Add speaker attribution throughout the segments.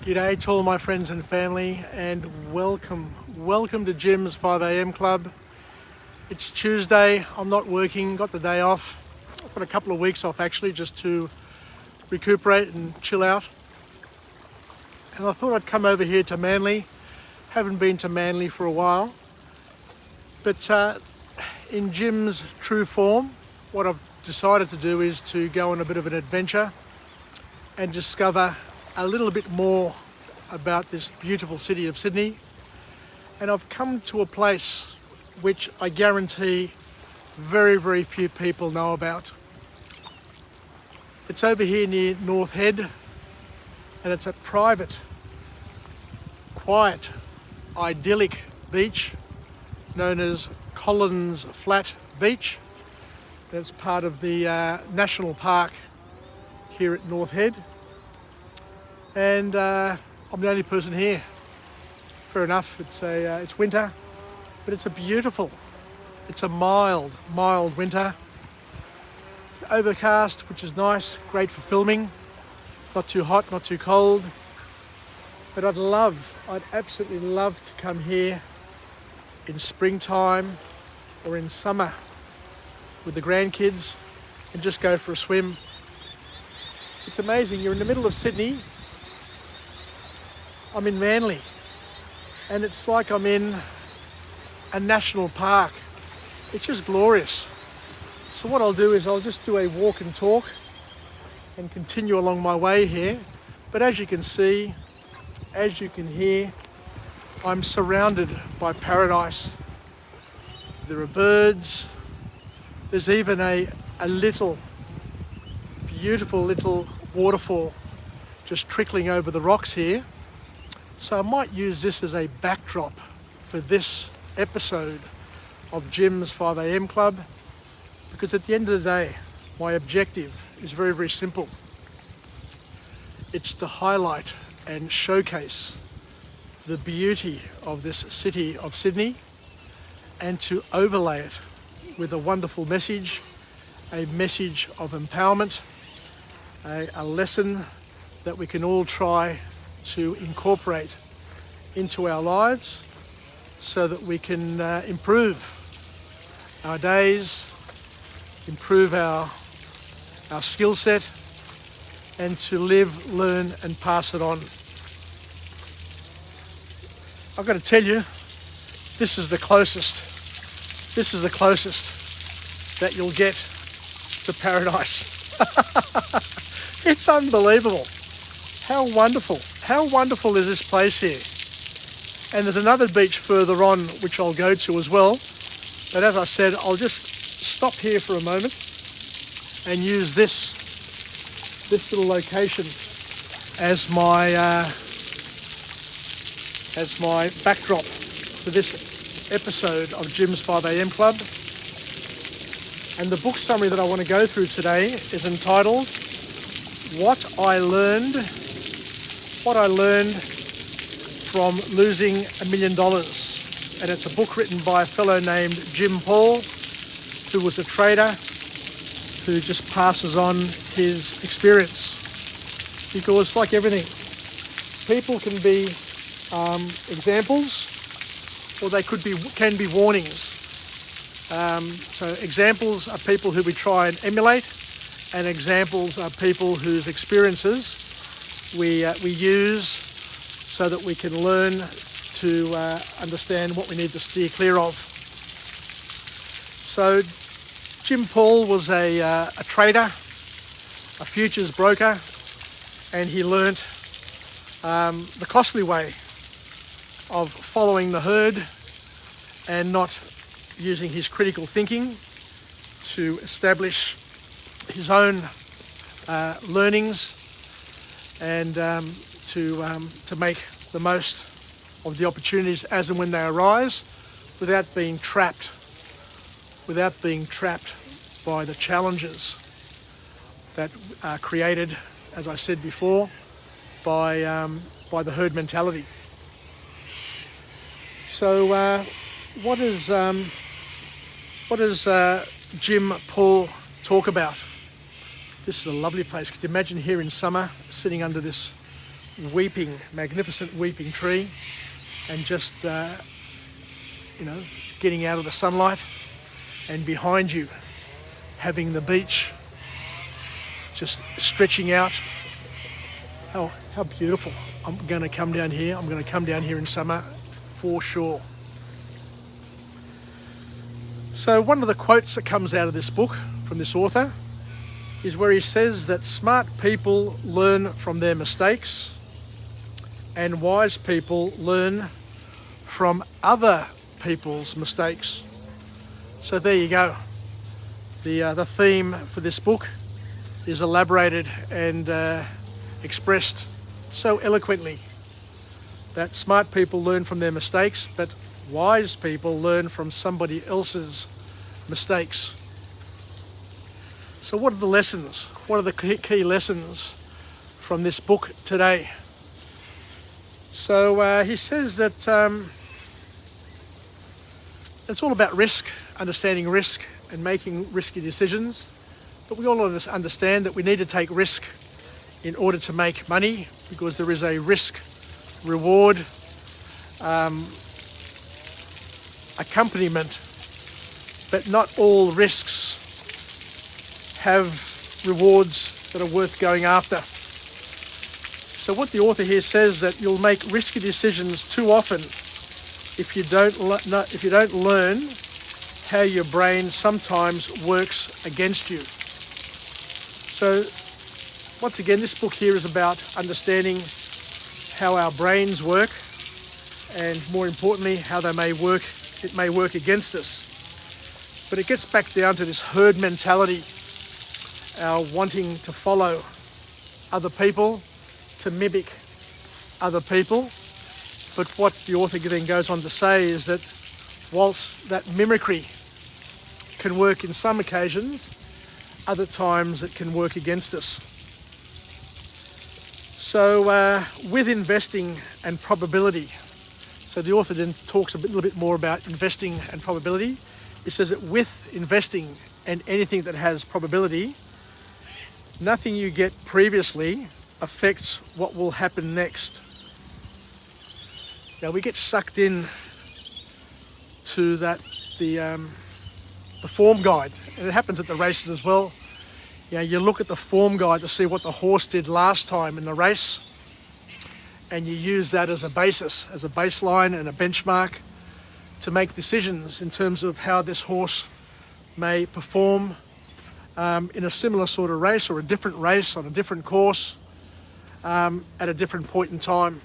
Speaker 1: G'day to all my friends and family, and welcome to Jim's 5am Club. It's Tuesday, I'm not working, got the day off. I've got a couple of weeks off actually, just to recuperate and chill out. And I thought I'd come over here to Manly. Haven't been to Manly for a while. But in Jim's true form, what I've decided to do is to go on a bit of an adventure and discover a little bit more about this beautiful city of Sydney. And I've come to a place which I guarantee very few people know about. It's over here near North Head, and it's a private, quiet, idyllic beach known as Collins Flat Beach. It's part of the National Park here at North Head. And I'm the only person here. Fair enough, it's winter, but it's a mild winter. It's overcast, which is nice, great for filming. Not too hot, not too cold. But I'd absolutely love to come here in springtime or in summer with the grandkids and just go for a swim. It's amazing, you're in the middle of Sydney. I'm in Manly, and it's like I'm in a national park. It's just glorious. So what I'll do is I'll just do a walk and talk and continue along my way here. But as you can see, as you can hear, I'm surrounded by paradise. There are birds. There's even a little, beautiful little waterfall just trickling over the rocks here. So I might use this as a backdrop for this episode of Jim's 5am Club, because at the end of the day, my objective is very simple. It's to highlight and showcase the beauty of this city of Sydney and to overlay it with a wonderful message, a message of empowerment, a lesson that we can all try to incorporate into our lives so that we can improve our days, improve our skill set, and to live, learn and pass it on. I've got to tell you, this is the closest that you'll get to paradise. It's unbelievable. How wonderful is this place here? And there's another beach further on which I'll go to as well. But as I said, I'll just stop here for a moment and use this little location as my backdrop for this episode of Jim's 5am Club. And the book summary that I want to go through today is entitled What I Learned from Losing $1 Million. And it's a book written by a fellow named Jim Paul, who was a trader who just passes on his experience. Because like everything, people can be examples, or they can be warnings. So examples are people who we try and emulate, and examples are people whose experiences we use so that we can learn to understand what we need to steer clear of. So Jim Paul was a trader, a futures broker, and he learnt the costly way of following the herd and not using his critical thinking to establish his own learnings and to make the most of the opportunities as and when they arise, without being trapped by the challenges that are created, as I said before, by the herd mentality. So what does Jim Paul talk about? This is a lovely place. Could you imagine here in summer, sitting under this weeping, magnificent weeping tree, and just, getting out of the sunlight, and behind you having the beach just stretching out. How beautiful. I'm going to come down here. I'm going to come down here in summer for sure. So one of the quotes that comes out of this book from this author is where he says that smart people learn from their mistakes and wise people learn from other people's mistakes. So there you go. The theme for this book is elaborated and expressed so eloquently, that smart people learn from their mistakes, but wise people learn from somebody else's mistakes. So what are the lessons? What are the key lessons from this book today? So he says that it's all about risk, understanding risk and making risky decisions. But we all understand that we need to take risk in order to make money, because there is a risk reward accompaniment, but not all risks have rewards that are worth going after. So what the author here says, that you'll make risky decisions too often if you don't learn how your brain sometimes works against you. So once again, this book here is about understanding how our brains work, and more importantly, how it may work against us. But it gets back down to this herd mentality, our wanting to follow other people, to mimic other people. But what the author then goes on to say is that whilst that mimicry can work in some occasions, other times it can work against us. So with investing and probability, so the author then talks a little bit more about investing and probability. He says that with investing and anything that has probability, nothing you get previously affects what will happen next. Now we get sucked in to the form guide, and it happens at the races as well. You look at the form guide to see what the horse did last time in the race, and you use that as a basis, as a baseline and a benchmark to make decisions in terms of how this horse may perform in a similar sort of race, or a different race on a different course at a different point in time.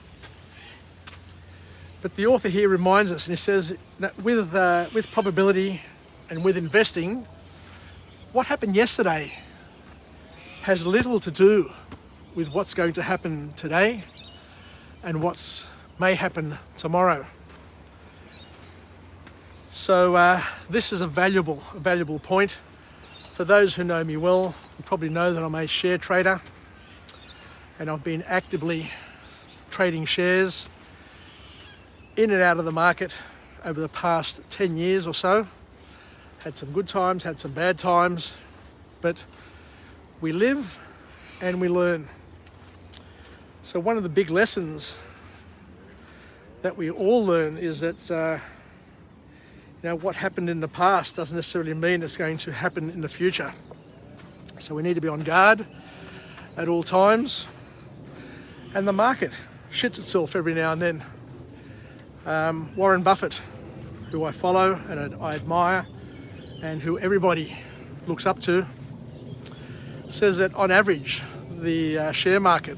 Speaker 1: But the author here reminds us, and he says that with probability and with investing, what happened yesterday has little to do with what's going to happen today and what may happen tomorrow. So this is a valuable point. For those who know me well, you probably know that I'm a share trader, and I've been actively trading shares in and out of the market over the past 10 years or so. Had some good times, had some bad times, but we live and we learn. So one of the big lessons that we all learn is that what happened in the past doesn't necessarily mean it's going to happen in the future. So we need to be on guard at all times. And the market shits itself every now and then. Warren Buffett, who I follow and I admire, and who everybody looks up to, says that on average the share market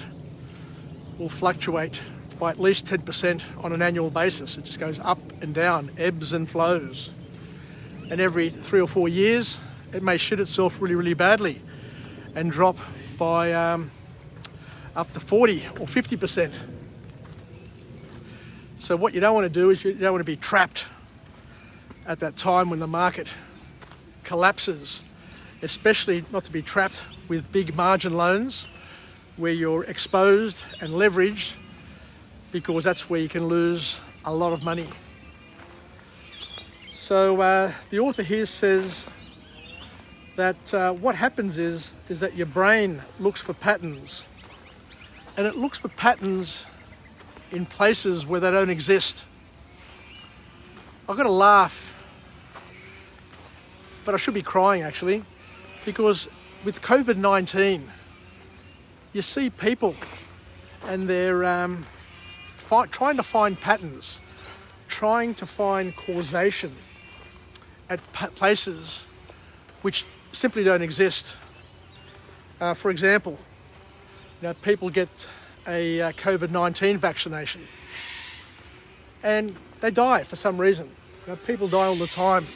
Speaker 1: will fluctuate by at least 10% on an annual basis. It just goes up and down, ebbs and flows. And every 3 or 4 years it may shit itself really, really badly and drop by up to 40 or 50%. So what you don't want to do is you don't want to be trapped at that time when the market collapses, especially not to be trapped with big margin loans where you're exposed and leveraged, because that's where you can lose a lot of money. So the author here says that what happens is that your brain looks for patterns, and it looks for patterns in places where they don't exist. I've got to laugh, but I should be crying actually, because with COVID-19, you see people and they're trying to find patterns, trying to find causation at places which simply don't exist. For example, people get a COVID-19 vaccination and they die for some reason. People die all the time.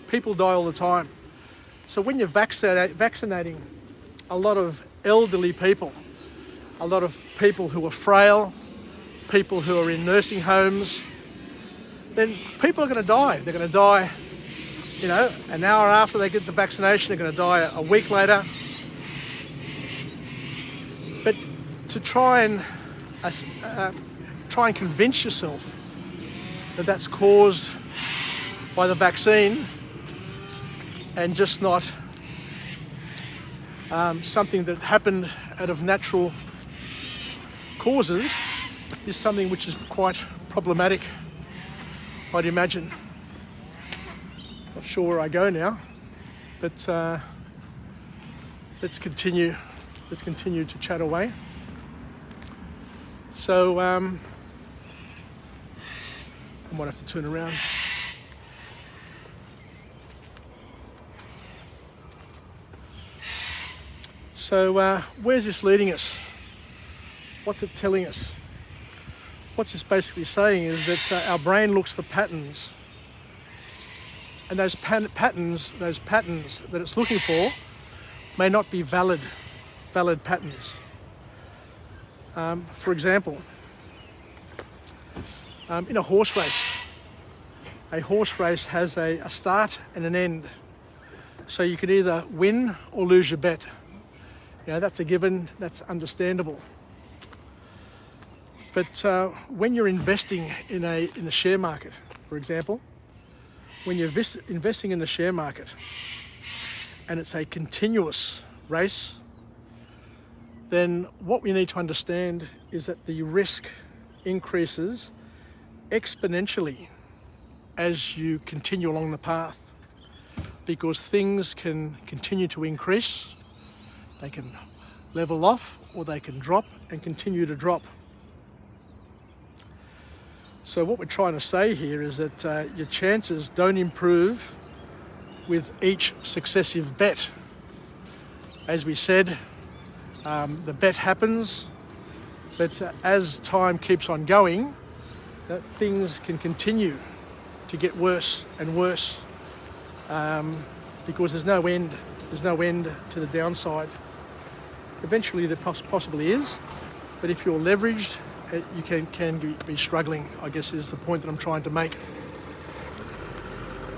Speaker 1: People die all the time. So when you're vaccinating a lot of elderly people, a lot of people who are frail, people who are in nursing homes, then people are going to die. They're going to die, an hour after they get the vaccination, they're going to die a week later. But to try and convince yourself that that's caused by the vaccine and just not something that happened out of natural causes is something which is quite problematic, I'd imagine. Not sure where I go now, but let's continue to chat away. So I might have to turn around. So where's this leading us? What's it telling us? What's this basically saying is that our brain looks for patterns, and those patterns that it's looking for may not be valid patterns. For example, in a horse race has a start and an end. So you can either win or lose your bet. That's a given, that's understandable. But when you're investing in the share market, for example, when you're investing in the share market and it's a continuous race, then what we need to understand is that the risk increases exponentially as you continue along the path, because things can continue to increase, they can level off, or they can drop and continue to drop. So what we're trying to say here is that your chances don't improve with each successive bet. As we said, the bet happens, but as time keeps on going, things can continue to get worse and worse, because there's no end to the downside. Eventually there possibly is, but if you're leveraged, you can be struggling, I guess is the point that I'm trying to make.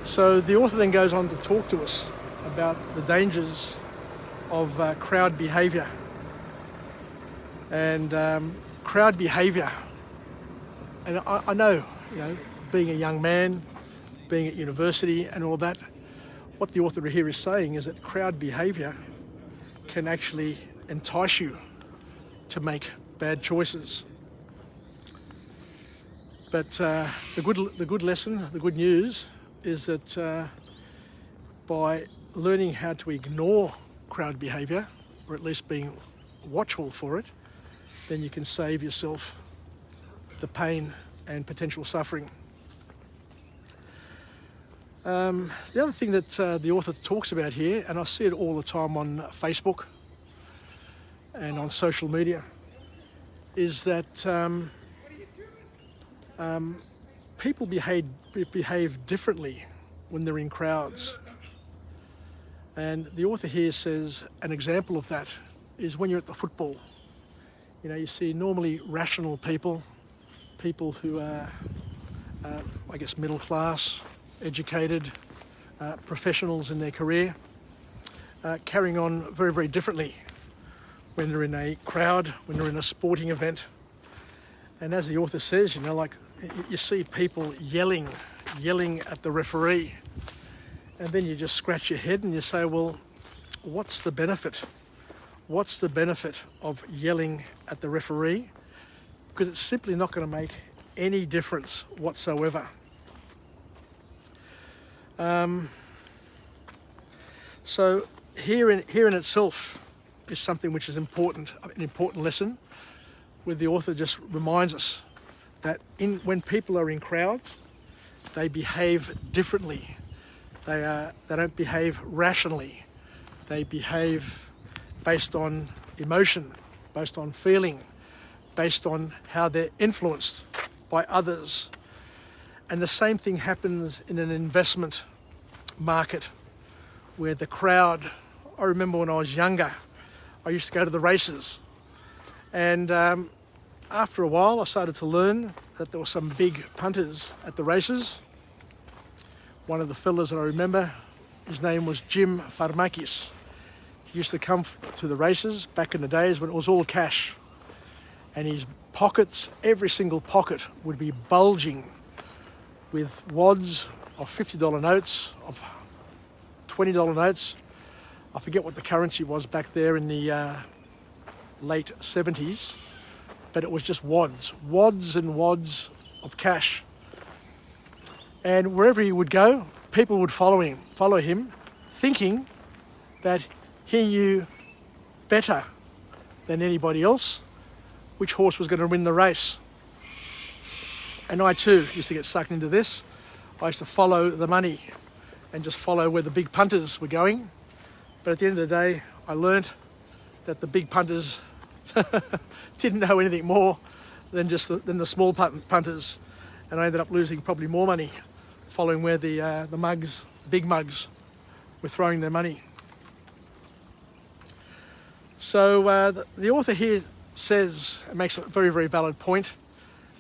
Speaker 1: So the author then goes on to talk to us about the dangers of crowd behaviour. And crowd behaviour, and I know, being a young man, being at university and all that, what the author here is saying is that crowd behaviour can actually entice you to make bad choices. But the good lesson, the good news is that by learning how to ignore crowd behaviour, or at least being watchful for it, then you can save yourself the pain and potential suffering. The other thing that the author talks about here, and I see it all the time on Facebook and on social media, is that people behave differently when they're in crowds. And the author here says an example of that is when you're at the football. You see normally rational people who are, I guess, middle class, educated, professionals in their career, carrying on very, very differently when they're in a crowd, when they're in a sporting event. And as the author says, you see people yelling at the referee, and then you just scratch your head and you say, well, what's the benefit what's the benefit of yelling at the referee? Because it's simply not going to make any difference whatsoever. So here in itself is something which is important, an important lesson, where the author just reminds us that when people are in crowds, they behave differently. They don't behave rationally. They behave based on emotion, based on feeling, based on how they're influenced by others. And the same thing happens in an investment market where the crowd, I remember when I was younger, I used to go to the races. And after a while, I started to learn that there were some big punters at the races. One of the fellas that I remember, his name was Jim Farmakis. He used to come to the races back in the days when it was all cash. And his pockets, every single pocket, would be bulging with wads of $50 notes, of $20 notes. I forget what the currency was back there in the late 70s, but it was just wads and wads of cash. And wherever he would go, people would follow him, thinking that he knew better than anybody else which horse was going to win the race. And I too used to get sucked into this. I used to follow the money and just follow where the big punters were going. But at the end of the day, I learnt that the big punters didn't know anything more than the small punters. And I ended up losing probably more money following where the big mugs, were throwing their money. So the author here says, and makes a very, very valid point,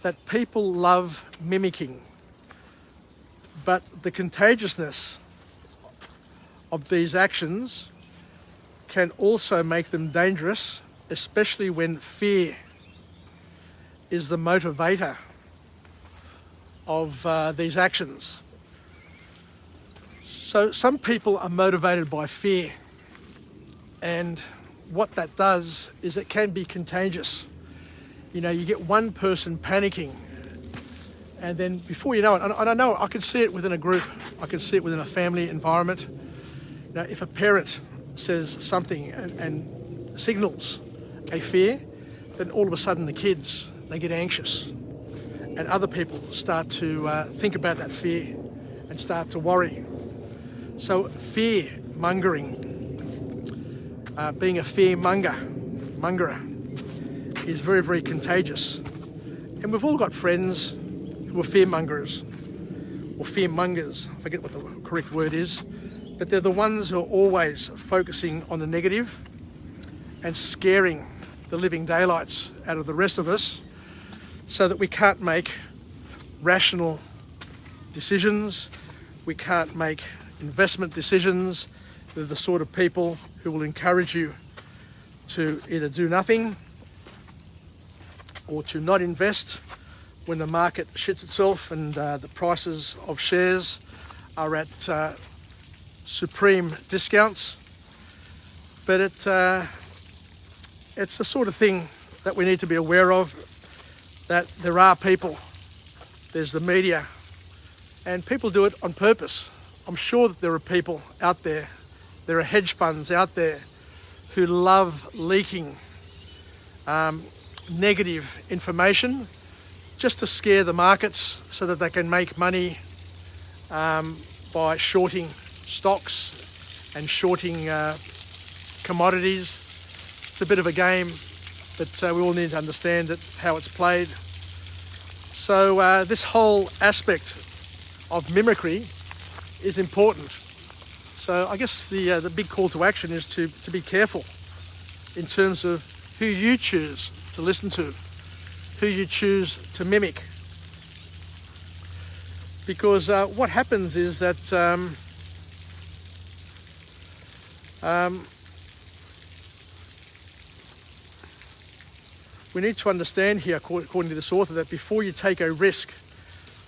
Speaker 1: that people love mimicking. But the contagiousness of these actions can also make them dangerous, especially when fear is the motivator of these actions. So some people are motivated by fear, and what that does is it can be contagious. You know, you get one person panicking, and then before you know it, and I know I can see it within a group, I can see it within a family environment. You know, if a parent says something and signals a fear, then all of a sudden the kids, they get anxious, and other people start to think about that fear and start to worry. So fear mongering, being a fear mongerer, is very, very contagious. And we've all got friends who are fearmongers or fearmongers. I forget what the correct word is, but they're the ones who are always focusing on the negative and scaring the living daylights out of the rest of us so that we can't make rational decisions, we can't make investment decisions. They're the sort of people who will encourage you to either do nothing or to not invest when the market shits itself and the prices of shares are at supreme discounts. But it's the sort of thing that we need to be aware of, that there are people, there's the media, and people do it on purpose. I'm sure that there are people out there, there are hedge funds out there who love leaking negative information just to scare the markets so that they can make money by shorting stocks and shorting commodities. It's a bit of a game, but we all need to understand how it's played. So this whole aspect of mimicry is important. So I guess the big call to action is to be careful in terms of who you choose to listen to, who you choose to mimic. Because what happens is that we need to understand here, according to this author, that before you take a risk,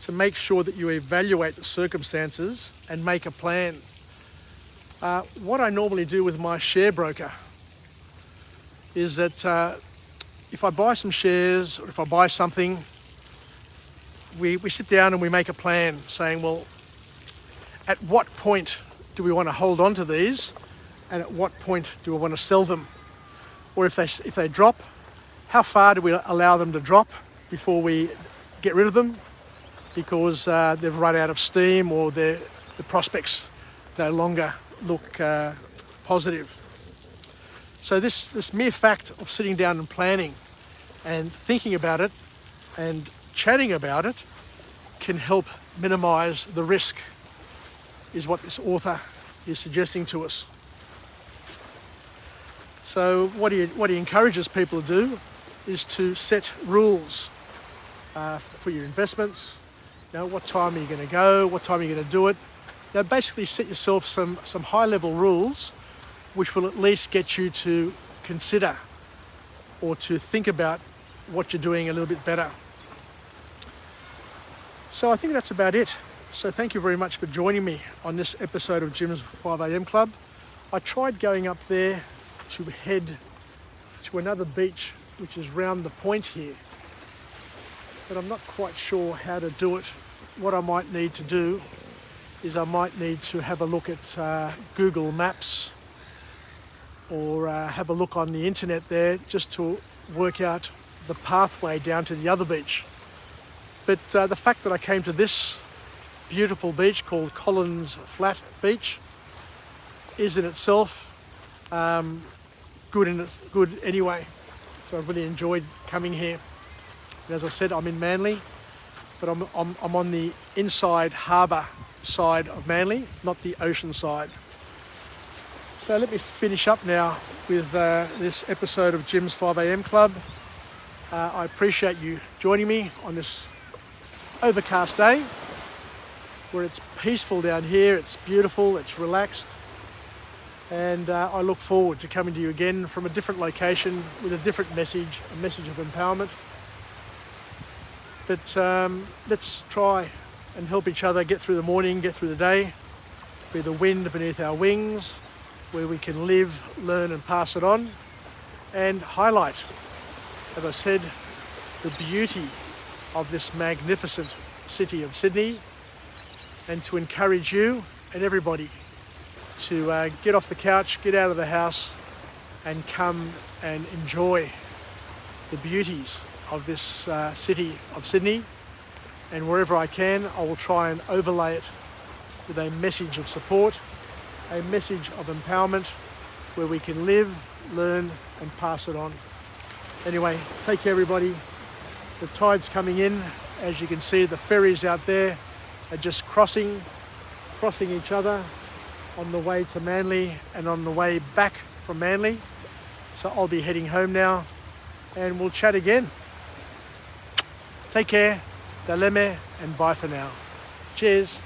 Speaker 1: to make sure that you evaluate the circumstances and make a plan. What I normally do with my share broker, is that if I buy some shares or if I buy something, we sit down and we make a plan saying, well, at what point do we want to hold on to these, and at what point do we want to sell them? Or if they drop, how far do we allow them to drop before we get rid of them because they've run out of steam or the prospects no longer look positive. So this mere fact of sitting down and planning and thinking about it and chatting about it can help minimize the risk, is what this author is suggesting to us. So what he encourages people to do is to set rules for your investments. What time are you going to go? What time are you going to do it? Basically set yourself some high-level rules which will at least get you to consider or to think about what you're doing a little bit better. So I think that's about it. So thank you very much for joining me on this episode of Jim's 5am Club. I tried going up there to head to another beach which is round the point here, but I'm not quite sure how to do it. What I might need to do is I might need to have a look at Google Maps or have a look on the internet there just to work out the pathway down to the other beach. But the fact that I came to this beautiful beach called Collins Flat Beach is in itself good anyway. So I've really enjoyed coming here. And as I said, I'm in Manly, but I'm on the inside harbour side of Manly, not the ocean side. So let me finish up now with this episode of Jim's 5am Club. I appreciate you joining me on this overcast day where it's peaceful down here, it's beautiful, it's relaxed, and I look forward to coming to you again from a different location with a different message, a message of empowerment. But let's try and help each other get through the morning, get through the day, be the wind beneath our wings, where we can live, learn and pass it on, and highlight, as I said, the beauty of this magnificent city of Sydney, and to encourage you and everybody to get off the couch, get out of the house and come and enjoy the beauties of this city of Sydney. And wherever I can, I will try and overlay it with a message of support, a message of empowerment, where we can live, learn and pass it on. Anyway, take care everybody. The tide's coming in. As you can see, the ferries out there are just crossing each other on the way to Manly and on the way back from Manly. So I'll be heading home now and we'll chat again. Take care, daleme and bye for now. Cheers.